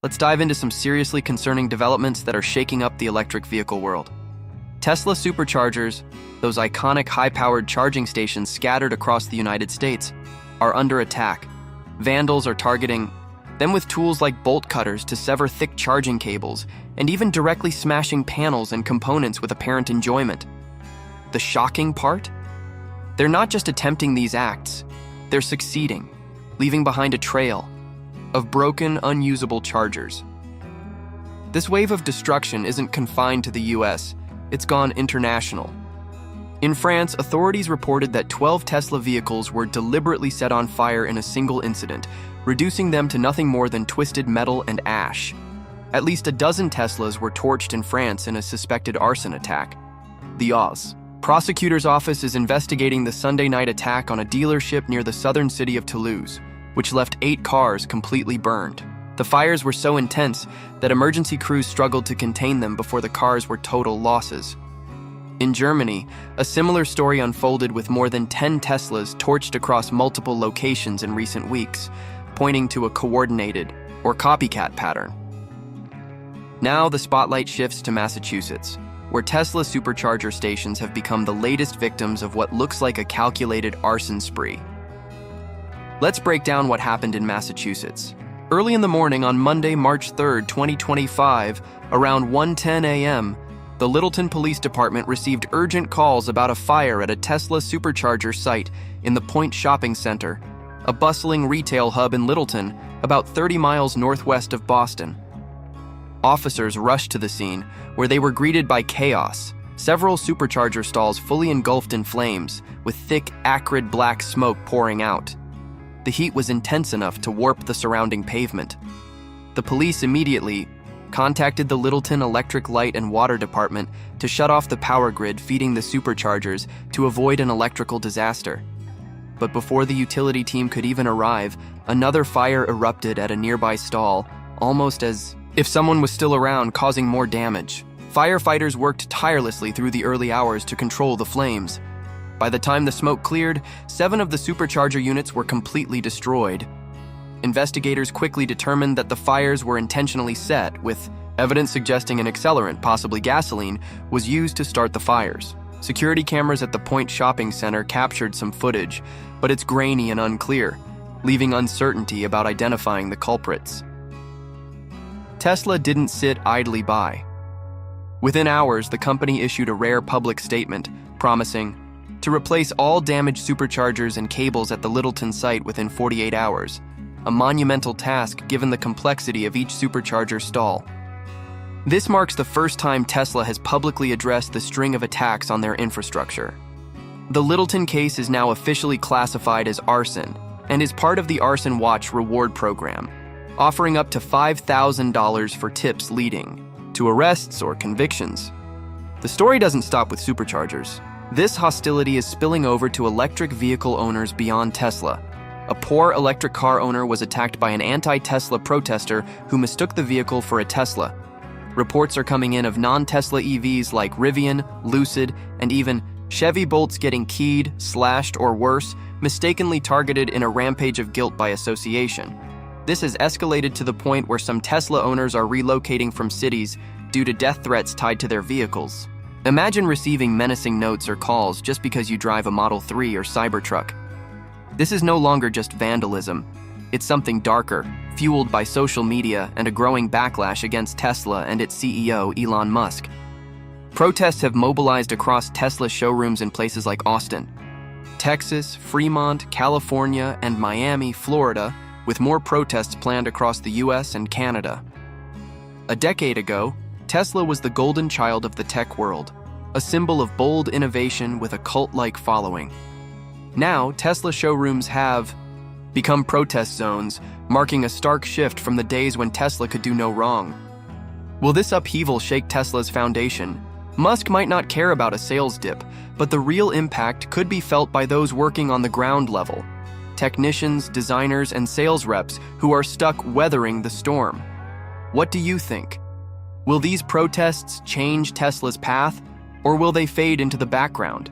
let's dive into some seriously concerning developments that are shaking up the electric vehicle world. Tesla Superchargers, those iconic high-powered charging stations scattered across the United States, are under attack. Vandals are targeting them with tools like bolt cutters to sever thick charging cables, and even directly smashing panels and components with apparent enjoyment. The shocking part? They're not just attempting these acts, they're succeeding, leaving behind a trail of broken, unusable chargers. This wave of destruction isn't confined to the US, it's gone international. In France, authorities reported that 12 Tesla vehicles were deliberately set on fire in a single incident, reducing them to nothing more than twisted metal and ash. At least a dozen Teslas were torched in France in a suspected arson attack. The Oz prosecutor's office is investigating the Sunday night attack on a dealership near the southern city of Toulouse, which left 8 cars completely burned. The fires were so intense that emergency crews struggled to contain them before the cars were total losses. In Germany, a similar story unfolded with more than 10 Teslas torched across multiple locations in recent weeks, pointing to a coordinated or copycat pattern. Now the spotlight shifts to Massachusetts, where Tesla Supercharger stations have become the latest victims of what looks like a calculated arson spree. Let's break down what happened in Massachusetts. Early in the morning on Monday, March 3rd, 2025, around 1:10 a.m., the Littleton Police Department received urgent calls about a fire at a Tesla Supercharger site in the Point Shopping Center, a bustling retail hub in Littleton, about 30 miles northwest of Boston. Officers rushed to the scene, where they were greeted by chaos. Several supercharger stalls fully engulfed in flames, with thick, acrid black smoke pouring out. The heat was intense enough to warp the surrounding pavement. The police immediately contacted the Littleton Electric Light and Water Department to shut off the power grid feeding the superchargers to avoid an electrical disaster. But before the utility team could even arrive, another fire erupted at a nearby stall, almost as if someone was still around, causing more damage. Firefighters worked tirelessly through the early hours to control the flames. By the time the smoke cleared, 7 of the supercharger units were completely destroyed. Investigators quickly determined that the fires were intentionally set, with evidence suggesting an accelerant, possibly gasoline, was used to start the fires. Security cameras at the Point Shopping Center captured some footage, but it's grainy and unclear, leaving uncertainty about identifying the culprits. Tesla didn't sit idly by. Within hours, the company issued a rare public statement promising to replace all damaged superchargers and cables at the Littleton site within 48 hours, a monumental task given the complexity of each supercharger stall. This marks the first time Tesla has publicly addressed the string of attacks on their infrastructure. The Littleton case is now officially classified as arson and is part of the Arson Watch reward program, offering up to $5,000 for tips leading to arrests or convictions. The story doesn't stop with superchargers. This hostility is spilling over to electric vehicle owners beyond Tesla. A poor electric car owner was attacked by an anti-Tesla protester who mistook the vehicle for a Tesla. Reports are coming in of non-Tesla EVs like Rivian, Lucid, and even Chevy Bolts getting keyed, slashed, or worse, mistakenly targeted in a rampage of guilt by association. This has escalated to the point where some Tesla owners are relocating from cities due to death threats tied to their vehicles. Imagine receiving menacing notes or calls just because you drive a Model 3 or Cybertruck. This is no longer just vandalism. It's something darker, fueled by social media and a growing backlash against Tesla and its CEO, Elon Musk. Protests have mobilized across Tesla showrooms in places like Austin, Texas, Fremont, California, and Miami, Florida, with more protests planned across the US and Canada. A decade ago, Tesla was the golden child of the tech world, a symbol of bold innovation with a cult-like following. Now, Tesla showrooms have become protest zones, marking a stark shift from the days when Tesla could do no wrong. Will this upheaval shake Tesla's foundation? Musk might not care about a sales dip, but the real impact could be felt by those working on the ground level. Technicians, designers, and sales reps who are stuck weathering the storm. What do you think? Will these protests change Tesla's path, or will they fade into the background?